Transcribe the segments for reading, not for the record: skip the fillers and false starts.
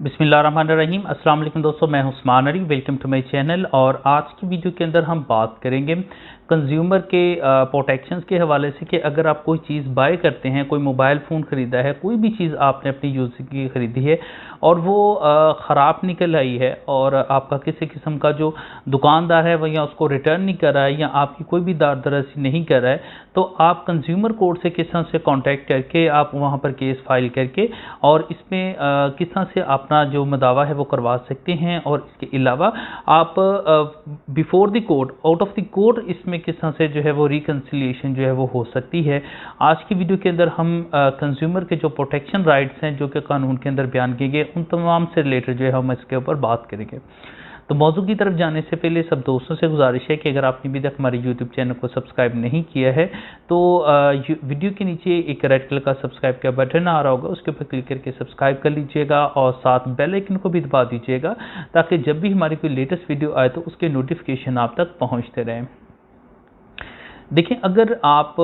बिस्मिल्लाहिर्रहमानिर्रहीम। अस्सलाम वालेकुम दोस्तों, मैं Usman Ali. Welcome to my channel. और आज की वीडियो के अंदर हम बात करेंगे कंज्यूमर के प्रोटेक्शंस के हवाले से कि अगर आप कोई चीज़ बाय करते हैं, कोई मोबाइल फ़ोन ख़रीदा है, कोई भी चीज़ आपने अपनी यूज़ की ख़रीदी है और वो ख़राब निकल आई है और आपका किसी किस्म का जो दुकानदार है वह या उसको रिटर्न नहीं कर रहा है या आपकी कोई भी दारदरसी नहीं कर रहा है, तो आप कंज्यूमर कोर्ट से किस तरह से कांटेक्ट करके आप वहाँ पर केस फाइल करके और इसमें किस तरह से अपना जो मदावा है वो करवा सकते हैं। और इसके अलावा आप before the court, out of the court, इसमें किस तरह से जो है वो रिकन्सिलिएशन जो है वो हो सकती है। आज की वीडियो के अंदर हम कंज्यूमर के जो प्रोटेक्शन राइट्स हैं जो कि कानून के अंदर बयान किए गए उन तमाम से रिलेटेड जो है हम इसके ऊपर बात करेंगे। तो मौजू की तरफ जाने से पहले सब दोस्तों से गुजारिश है कि अगर आपने अभी तक हमारे यूट्यूब चैनल को सब्सक्राइब नहीं किया है तो वीडियो के नीचे एक रेड कलर का सब्सक्राइब का बटन आ रहा होगा, उसके ऊपर क्लिक करके सब्सक्राइब कर लीजिएगा और साथ बेल आइकन को भी दबा दीजिएगा ताकि जब भी हमारी कोई लेटेस्ट वीडियो आए तो उसके नोटिफिकेशन आप तक पहुँचते रहें। देखिए, अगर आप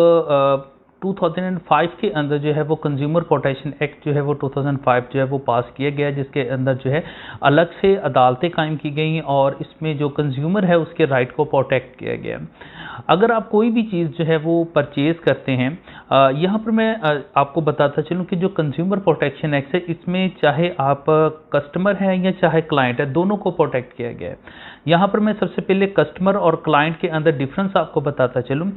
2005 के अंदर जो है वो कंज्यूमर प्रोटेक्शन एक्ट जो है वो 2005 जो है वो पास किया गया, जिसके अंदर जो है अलग से अदालतें कायम की गई और इसमें जो कंज्यूमर है उसके राइट को प्रोटेक्ट किया गया। अगर आप कोई भी चीज़ जो है वो परचेज़ करते हैं, यहाँ पर मैं आपको बताता चलूँ कि जो कंज्यूमर प्रोटेक्शन एक्ट है इसमें चाहे आप कस्टमर हैं या चाहे क्लाइंट है, दोनों को प्रोटेक्ट किया गया है। यहाँ पर मैं सबसे पहले कस्टमर और क्लाइंट के अंदर डिफरेंस आपको बताता चलूँ।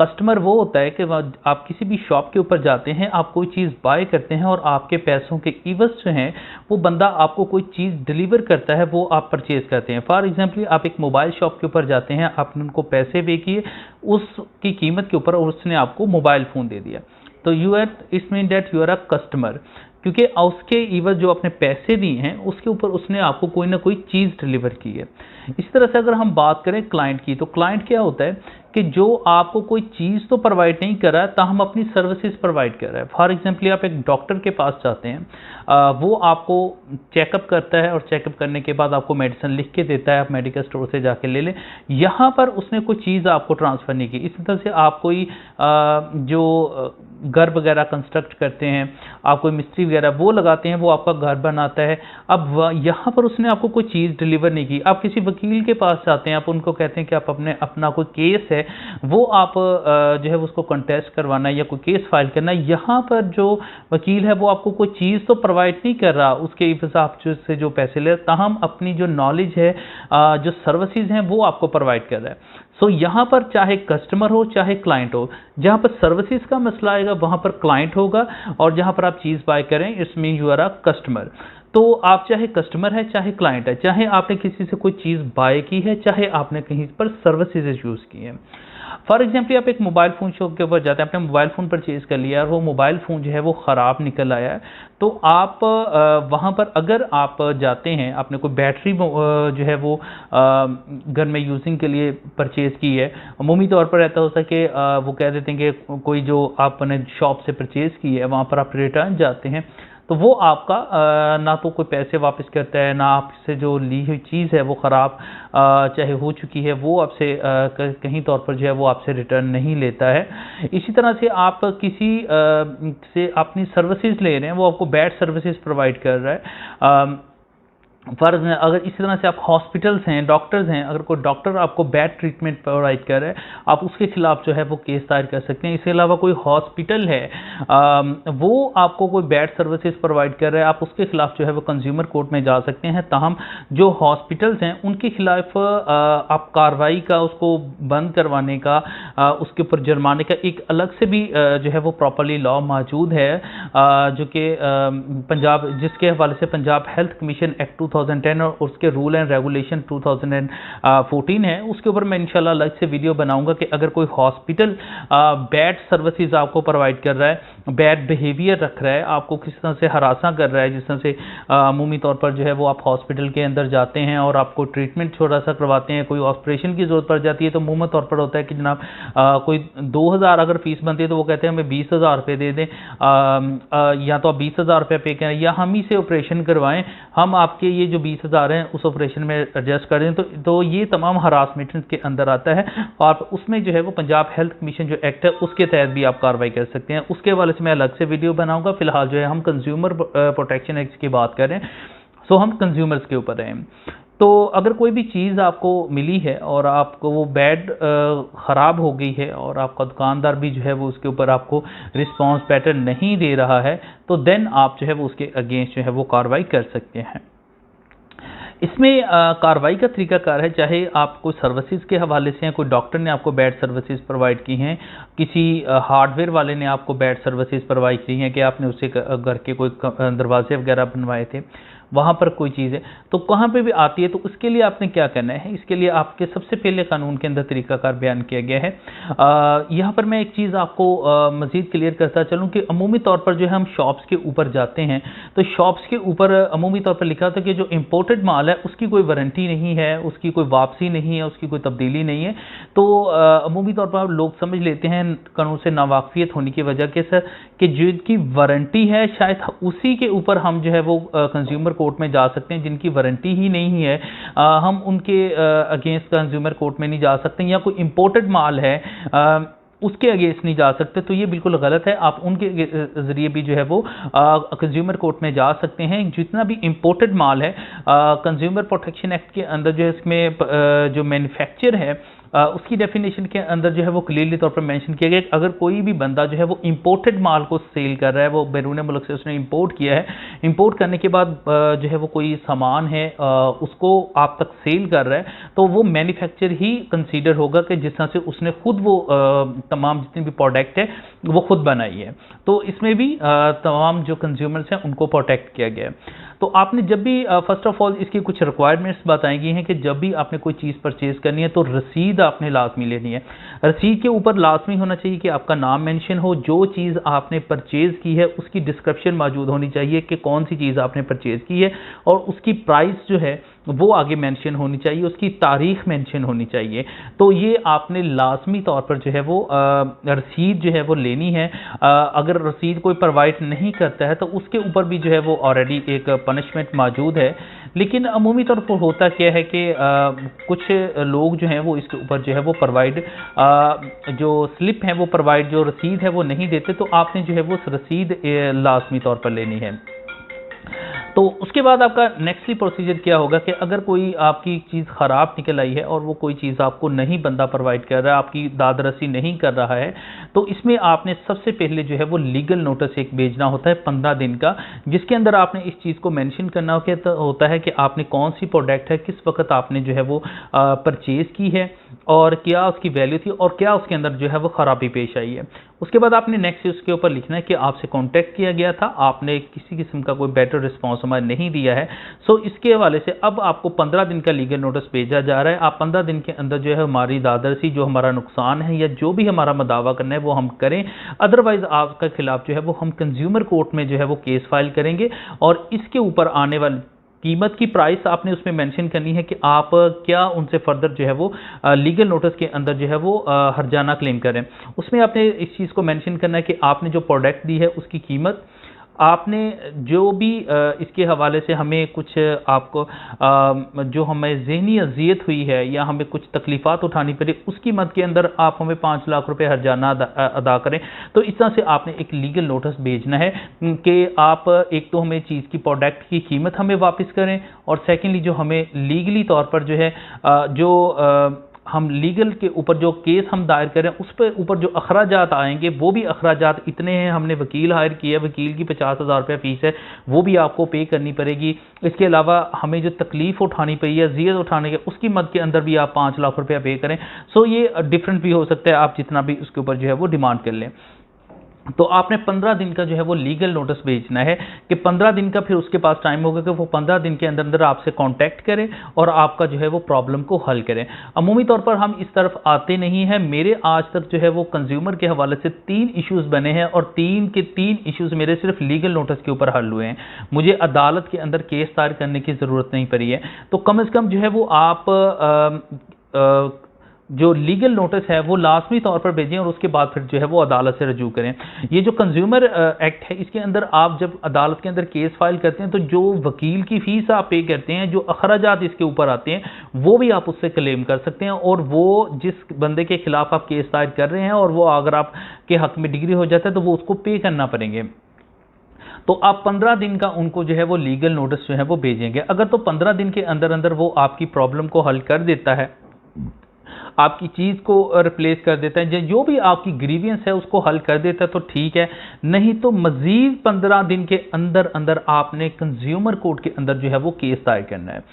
कस्टमर वो होता है कि आप किसी भी शॉप के ऊपर जाते हैं, आप कोई चीज़ बाय करते हैं और आपके पैसों के इवज़ जो हैं वो बंदा आपको कोई चीज़ डिलीवर करता है, वो आप परचेज़ करते हैं। फॉर एग्जांपल, आप एक मोबाइल शॉप के ऊपर जाते हैं, आपने उनको पैसे पे किए उसकी कीमत के ऊपर और उसने आपको मोबाइल फ़ोन दे दिया, तो you are, it's mean that you are a customer, क्योंकि उसके इवज़ जो आपने पैसे दिए हैं उसके ऊपर उसने आपको कोई ना कोई चीज़ डिलीवर की है। इसी तरह से अगर हम बात करें क्लाइंट की, तो क्लाइंट क्या होता है कि जो आपको कोई चीज़ तो प्रोवाइड नहीं कर रहा है, ताहम अपनी सर्विसेज प्रोवाइड कर रहा है। फॉर एग्जांपल, आप एक डॉक्टर के पास जाते हैं, वो आपको चेकअप करता है और चेकअप करने के बाद आपको मेडिसिन लिख के देता है, आप मेडिकल स्टोर से जाके ले लें। यहाँ पर उसने कोई चीज़ आपको ट्रांसफ़र नहीं की। इसी तरह से आप कोई जो घर वगैरह कंस्ट्रक्ट करते हैं, आप कोई मिस्त्री वगैरह वो लगाते हैं, वो आपका घर बनाता है। अब यहाँ पर उसने आपको कोई चीज़ डिलीवर नहीं की। आप किसी वकील के पास जाते हैं, आप उनको कहते हैं कि आप अपना कोई केस है वो आप जो है उसको कंटेस्ट करवाना है या कोई केस फाइल करना है। यहाँ पर जो वकील है वो आपको कोई चीज़ तो प्रोवाइड नहीं कर रहा, उसके हिसाब से जो पैसे ले, ताहम अपनी जो नॉलेज है, जो सर्विसेज हैं वो आपको प्रोवाइड कर रहा है। सो यहाँ पर चाहे कस्टमर हो चाहे क्लाइंट हो, जहाँ पर सर्विसेज का मसला आएगा वहाँ पर क्लाइंट होगा और जहाँ पर आप चीज़ बाय करें it's mean you are a customer. तो आप चाहे कस्टमर है चाहे क्लाइंट है, चाहे आपने किसी से कोई चीज़ बाय की है चाहे आपने कहीं पर सर्विसेज यूज़ की हैं। फॉर एग्जाम्पल, आप एक मोबाइल फ़ोन शॉप के ऊपर जाते हैं, आपने मोबाइल फ़ोन परचेज़ कर लिया और वो मोबाइल फ़ोन जो है वो ख़राब निकल आया है, तो आप वहाँ पर अगर आप जाते हैं, आपने कोई बैटरी जो है वो घर में यूजिंग के लिए परचेज़ की है। अमूमी तौर पर रहता होता है कि वो कह देते हैं कि कोई जो आपने शॉप से परचेज़ की है वहाँ पर आप रिटर्न जाते हैं, तो वो आपका ना तो कोई पैसे वापस करता है, ना आपसे जो ली हुई चीज़ है वो ख़राब चाहे हो चुकी है वो आपसे कहीं तौर पर जो है वो आपसे रिटर्न नहीं लेता है। इसी तरह से आप किसी से अपनी सर्विसेज ले रहे हैं, वो आपको बैड सर्विसेज प्रोवाइड कर रहा है। फ़र्ज़ है, अगर इसी तरह से आप हॉस्पिटल्स हैं, डॉक्टर्स हैं, अगर कोई डॉक्टर आपको बैड ट्रीटमेंट प्रोवाइड कर रहा है, आप उसके खिलाफ जो है वो केस दायर कर सकते हैं। इसके अलावा कोई हॉस्पिटल है, वो आपको कोई बैड सर्विसेज प्रोवाइड कर रहा है, आप उसके खिलाफ जो है वो कंज्यूमर कोर्ट में जा सकते हैं। ताहम जो हॉस्पिटल्स हैं उनके खिलाफ आप कार्रवाई का, उसको बंद करवाने का, उसके ऊपर जुर्माने का एक अलग से भी जो है वो प्रॉपरली लॉ मौजूद है, जो कि पंजाब, जिसके हवाले से पंजाब हेल्थ कमीशन एक्ट 2010 और उसके रूल एंड रेगुलेशन 2014 है। उसके ऊपर मैं इंशाल्लाह अलग से वीडियो बनाऊंगा कि अगर कोई हॉस्पिटल बैड सर्विसेज आपको प्रोवाइड कर रहा है, बैड बिहेवियर रख रहा है, आपको किस तरह से हरासा कर रहा है, जिस तरह से अमूमी तौर पर जो है वो आप हॉस्पिटल के अंदर जाते हैं और आपको ट्रीटमेंट थोड़ा सा करवाते हैं, कोई ऑपरेशन की ज़रूरत पड़ जाती है, तो अमूमी तौर पर होता है कि जनाब कोई 2000 अगर फीस बनती है तो वो कहते हैं हमें 20,000 रुपये दे दें, या तो आप 20,000 रुपये पे करें या हम ही से ऑपरेशन करवाएं, हम आपके ये जो 20,000 हैं उस ऑपरेशन में एडजस्ट कर दें। तो ये तमाम हरासमेंट के अंदर आता है और उसमें जो है वो पंजाब हेल्थ कमीशन जो एक्ट है उसके तहत भी आप कार्रवाई कर सकते हैं। उसके हवाले से मैं अलग से वीडियो बनाऊंगा। फिलहाल जो है हम कंज्यूमर प्रोटेक्शन एक्ट की बात करें। सो हम कंज्यूमर्स के ऊपर हैं। तो अगर कोई भी चीज़ आपको मिली है और आपको वो ख़राब हो गई है और आपका दुकानदार भी जो है वो उसके ऊपर आपको रिस्पॉन्स बेटर नहीं दे रहा है, तो देन आप जो है वो उसके अगेंस्ट जो है वो कार्रवाई कर सकते हैं। इसमें कार्रवाई का तरीकाकार है, चाहे आप कोई सर्विसेज के हवाले से हैं, कोई डॉक्टर ने आपको बैड सर्विसेज प्रोवाइड की हैं, किसी हार्डवेयर वाले ने आपको बैड सर्विसेज प्रोवाइड की हैं कि आपने उससे घर के कोई दरवाजे वगैरह बनवाए थे, वहाँ पर कोई चीज़ है तो कहाँ पे भी आती है, तो उसके लिए आपने क्या करना है, इसके लिए आपके सबसे पहले कानून के अंदर तरीकाकार बयान किया गया है। यहाँ पर मैं एक चीज़ आपको मज़ीद क्लियर करता चलूँ कि अमूमी तौर पर जो है हम शॉप्स के ऊपर जाते हैं तो शॉप्स के ऊपर अमूमी तौर पर लिखा था कि जो इम्पोर्टेड माल है उसकी कोई वारंटी नहीं है, उसकी कोई वापसी नहीं है, उसकी कोई तब्दीली नहीं है। तो अमूमी तौर पर लोग समझ लेते हैं कानून से नावाकिफियत होने की वजह के सर कि जिनकी वारंटी है शायद उसी के ऊपर हम जो है वो कंज्यूमर कोर्ट में जा सकते हैं, जिनकी वारंटी ही नहीं है हम उनके अगेंस्ट कंज्यूमर कोर्ट में नहीं जा सकते, या कोई इंपोर्टेड माल है उसके अगेंस्ट नहीं जा सकते। तो ये बिल्कुल गलत है, आप उनके ज़रिए भी जो है वो कंज्यूमर कोर्ट में जा सकते हैं। जितना भी इंपोर्टेड माल है कंज्यूमर प्रोटेक्शन एक्ट के अंदर जो है इसमें जो मैन्युफैक्चर है उसकी डेफिनेशन के अंदर जो है वो क्लियरली तौर पर मेंशन किया गया कि अगर कोई भी बंदा जो है वो इंपोर्टेड माल को सेल कर रहा है, वो बैरून मुल्क से उसने इंपोर्ट किया है, इंपोर्ट करने के बाद जो है वो कोई सामान है उसको आप तक सेल कर रहा है, तो वो मैन्युफैक्चर ही कंसीडर होगा कि जिस तरह से उसने खुद वो तमाम जितनी भी प्रोडक्ट है वो खुद बनाई है। तो इसमें भी तमाम जो कंज्यूमर्स हैं उनको प्रोटेक्ट किया गया है। तो आपने जब भी फर्स्ट ऑफ ऑल इसकी कुछ रिक्वायरमेंट्स बताई गई हैं कि जब भी आपने कोई चीज़ परचेज करनी है तो रसीद आपने लाजमी लेनी है। रसीद के ऊपर लाजमी होना चाहिए कि आपका नाम मेंशन हो, जो चीज़ आपने परचेज की है उसकी डिस्क्रिप्शन मौजूद होनी चाहिए कि कौन सी चीज़ आपने परचेज की है, और उसकी प्राइस जो है वो आगे मेंशन होनी चाहिए, उसकी तारीख मेंशन होनी चाहिए। तो ये आपने लाजमी तौर पर जो है वो रसीद जो है वो लेनी है। अगर रसीद कोई प्रोवाइड नहीं करता है तो उसके ऊपर भी जो है वो ऑलरेडी एक पनिशमेंट मौजूद है। लेकिन अमूमी तौर पर होता क्या है कि कुछ लोग जो हैं वो इसके ऊपर जो है वो प्रोवाइड जो स्लिप है वो प्रोवाइड जो रसीद है वो नहीं देते, तो आपने जो है वो रसीद लाजमी तौर पर लेनी है। तो उसके बाद आपका नेक्स्टली प्रोसीजर क्या होगा कि अगर कोई आपकी चीज़ ख़राब निकल आई है और वो कोई चीज़ आपको नहीं बंदा प्रोवाइड कर रहा है, आपकी दादरसी नहीं कर रहा है, तो इसमें आपने सबसे पहले जो है वो लीगल नोटिस एक भेजना होता है 15 दिन का, जिसके अंदर आपने इस चीज़ को मेंशन करना होता है कि आपने कौन सी प्रोडक्ट है, किस वक्त आपने जो है वो परचेज़ की है और क्या उसकी वैल्यू थी और क्या उसके अंदर जो है वो ख़राबी पेश आई है। उसके बाद आपने नेक्स्ट उसके ऊपर लिखना है कि आपसे कांटेक्ट किया गया था, आपने किसी किस्म का कोई बेटर रिस्पांस हमें नहीं दिया है। सो इसके हवाले से अब आपको 15 दिन का लीगल नोटिस भेजा जा रहा है। आप 15 दिन के अंदर जो है हमारी दादरसी, जो हमारा नुकसान है या जो भी हमारा मदावा करना है वो हम करें, अदरवाइज आपके खिलाफ जो है वो हम कंज्यूमर कोर्ट में जो है वो केस फाइल करेंगे और इसके ऊपर आने वाली कीमत की प्राइस आपने उसमें मेंशन करनी है कि आप क्या उनसे फर्दर जो है वो लीगल नोटिस के अंदर जो है वो हर्जाना क्लेम करें। उसमें आपने इस चीज़ को मेंशन करना है कि आपने जो प्रोडक्ट दी है उसकी कीमत, आपने जो भी इसके हवाले से हमें कुछ आपको जो हमें ज़हनी अज़ियत हुई है या हमें कुछ तकलीफ़ात उठानी पड़ी, उसकी मद के अंदर आप हमें 5 लाख रुपए हर्जाना अदा करें। तो इस तरह से आपने एक लीगल नोटिस भेजना है कि आप एक तो हमें चीज़ की प्रोडक्ट की कीमत हमें वापस करें, और सेकेंडली जो हमें लीगली तौर पर जो है हम लीगल के ऊपर जो केस हम दायर करें उस पर ऊपर जो अखराजात आएंगे वो भी अखराजात इतने हैं, हमने वकील हायर किया है, वकील की 50,000 रुपये फ़ीस है, वो भी आपको पे करनी पड़ेगी। इसके अलावा हमें जो तकलीफ़ उठानी पड़ी है, ज़ियत उठाने के, उसकी मद के अंदर भी आप 5 लाख रुपया पे करें। सो ये डिफरेंट भी हो सकता है, आप जितना भी उसके ऊपर जो है वो डिमांड कर लें। तो आपने 15 दिन का जो है वो लीगल नोटिस भेजना है कि 15 दिन का फिर उसके पास टाइम होगा कि वो 15 दिन के अंदर अंदर आपसे कांटेक्ट करें और आपका जो है वो प्रॉब्लम को हल करें। अमूमी तौर पर हम इस तरफ आते नहीं हैं। मेरे आज तक जो है वो कंज्यूमर के हवाले से 3 इश्यूज़ बने हैं और 3 के 3 इश्यूज़ मेरे सिर्फ लीगल नोटिस के ऊपर हल हुए हैं। मुझे अदालत के अंदर केस दायर करने की ज़रूरत नहीं पड़ी है। तो कम से कम जो है वो आप जो लीगल नोटिस है वो लाजमी तौर पर भेजें और उसके बाद फिर जो है वो अदालत से रजू करें। ये जो कंज्यूमर एक्ट है इसके अंदर आप जब अदालत के अंदर केस फाइल करते हैं तो जो वकील की फ़ीस आप पे करते हैं, जो अखराजात इसके ऊपर आते हैं, वो भी आप उससे क्लेम कर सकते हैं, और वो जिस बंदे के खिलाफ आप केस दायर कर रहे हैं और वो अगर आपके हक में डिग्री हो जाता है तो वो उसको पे करना पड़ेंगे। तो आप 15 दिन का उनको जो है वो लीगल नोटिस जो है वो भेजेंगे। अगर तो 15 दिन के अंदर अंदर वो आपकी प्रॉब्लम को हल कर देता है, आपकी चीज़ को रिप्लेस कर देता है, जो भी आपकी ग्रीवियंस है उसको हल कर देता है तो ठीक है, नहीं तो मजीद 15 दिन के अंदर अंदर आपने कंज्यूमर कोर्ट के अंदर जो है वो केस दायर करना है।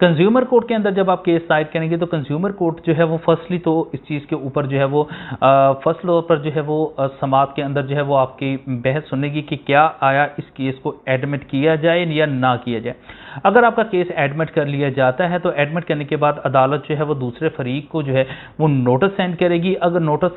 कंज्यूमर कोर्ट के अंदर जब आप केस दायर करेंगे तो कंज्यूमर कोर्ट जो है वो फर्स्टली तो इस चीज़ के ऊपर जो है वो फर्स्ट तौर पर जो है वो समाअत के अंदर जो है वो आपकी बहस सुनेगी कि क्या आया इस केस को एडमिट किया जाए या ना किया जाए। अगर आपका केस एडमिट कर लिया जाता है तो एडमिट करने के बाद अदालत जो है वो दूसरे फरीक को जो है वो नोटिस सेंड करेगी। अगर नोटिस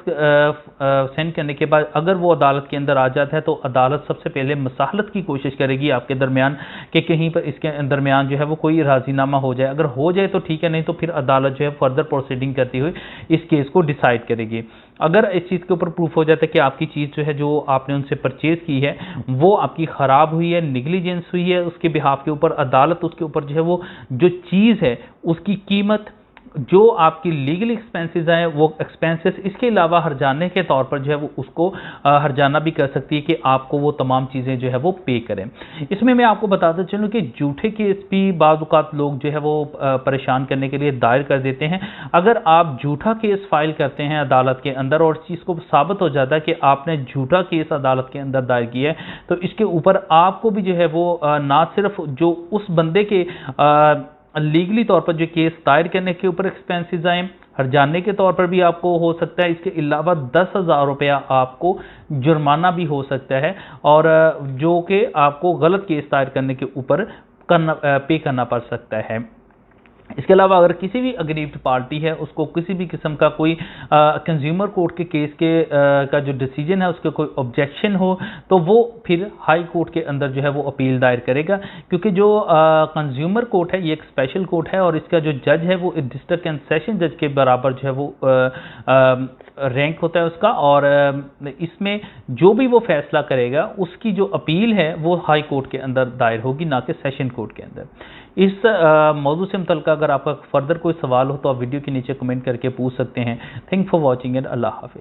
सेंड करने के बाद अगर वो अदालत के अंदर आ जाता है तो अदालत सबसे पहले मसाहलत की कोशिश करेगी आपके दरमियान कि कहीं पर इसके दरमियान जो है वो कोई राजीनामा हो जाए। अगर हो जाए तो ठीक है, नहीं तो फिर अदालत जो है फर्दर प्रोसीडिंग करती हुई इस केस को डिसाइड करेगी। अगर इस चीज़ के ऊपर प्रूफ हो जाता है कि आपकी चीज़ जो है जो आपने उनसे परचेज की है वो आपकी ख़राब हुई है, निगलिजेंस हुई है, उसके बिहाफ के ऊपर अदालत उसके ऊपर जो है वो जो चीज़ है उसकी कीमत, जो आपकी लीगल एक्सपेंसेस हैं वो एक्सपेंसेस, इसके अलावा हर्जाने के तौर पर जो है वो उसको हर्जाना भी कर सकती है कि आपको वो तमाम चीज़ें जो है वो पे करें। इसमें मैं आपको बताता चलूँ कि झूठे केस भी बाज़ औक़ात लोग जो है वो परेशान करने के लिए दायर कर देते हैं। अगर आप झूठा केस फाइल करते हैं अदालत के अंदर और इस चीज़ को साबित हो जाता है कि आपने झूठा केस अदालत के अंदर दायर किया है तो इसके ऊपर आपको भी जो है वो ना सिर्फ जो उस बंदे के लीगली तौर पर जो केस दायर करने के ऊपर एक्सपेंसेस आए, हर्जाने के तौर पर भी आपको हो सकता है, इसके अलावा 10,000 रुपया आपको जुर्माना भी हो सकता है और जो कि आपको गलत केस दायर करने के ऊपर पे करना पड़ सकता है। इसके अलावा अगर किसी भी अग्रीव्ड पार्टी है उसको किसी भी किस्म का कोई कंज्यूमर कोर्ट के केस के का जो डिसीजन है उसके कोई ऑब्जेक्शन हो तो वो फिर हाई कोर्ट के अंदर जो है वो अपील दायर करेगा, क्योंकि जो कंज्यूमर कोर्ट है ये एक स्पेशल कोर्ट है और इसका जो जज है वो डिस्ट्रिक्ट एंड सेशन जज के बराबर जो है वो रैंक होता है उसका, और इसमें जो भी वो फैसला करेगा उसकी जो अपील है वो हाई कोर्ट के अंदर दायर होगी, ना कि सेशन कोर्ट के अंदर। इस मौजू से मुतल्लिक़ अगर आपका फर्दर कोई सवाल हो तो आप वीडियो के नीचे कमेंट करके पूछ सकते हैं। थैंक फॉर वॉचिंग एंड अल्लाह हाफ़िज़।